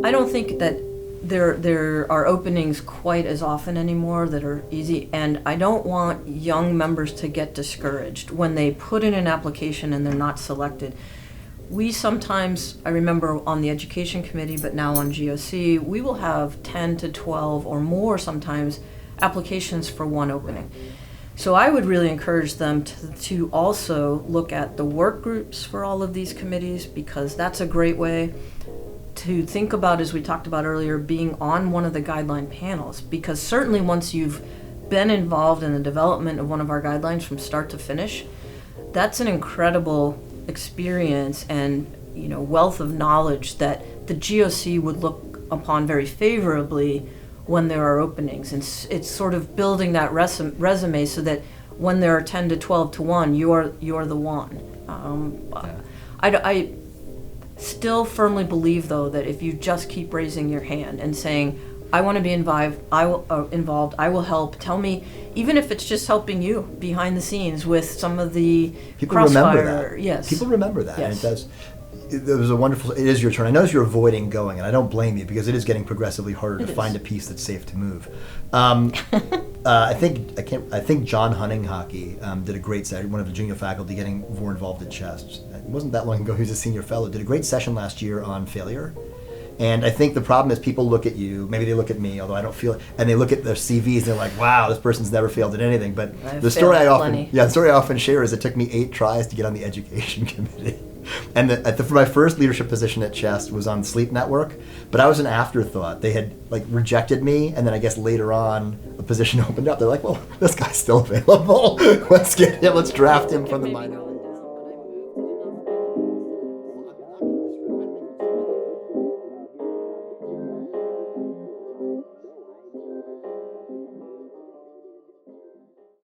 I don't think that there are openings quite as often anymore that are easy, and I don't want young members to get discouraged when they put in an application and they're not selected. We sometimes, I remember on the education committee, but now on GOC, we will have 10 to 12 or more sometimes applications for one opening. So I would really encourage them to also look at the work groups for all of these committees, because that's a great way to think about, as we talked about earlier, being on one of the guideline panels. Because certainly once you've been involved in the development of one of our guidelines from start to finish, that's an incredible experience and wealth of knowledge that the GOC would look upon very favorably when there are openings. And it's sort of building that resume so that when there are 10 to 12 to 1, you're the one. I still firmly believe, though, that if you just keep raising your hand and saying, I want to be involved, I will help, tell me, even if it's just helping you behind the scenes with some of the people crossfire. Remember that. Yes. People remember that. Yes. And it was a wonderful, it is your turn. I notice you're avoiding going, and I don't blame you, because it is getting progressively harder to find a piece that's safe to move. I think John Hunninghake did a great session, one of the junior faculty getting more involved in chess. It wasn't that long ago, he was a senior fellow, did a great session last year on failure. And I think the problem is people look at you, maybe they look at me, although I don't feel it, and they look at their CVs and they're like, wow, this person's never failed at anything. But the story I often share is it took me 8 tries to get on the education committee. And for my first leadership position at Chest was on Sleep Network, but I was an afterthought. They had rejected me, and then I guess later on a position opened up. They're like, well, this guy's still available. Let's get him. Let's draft him from the minor.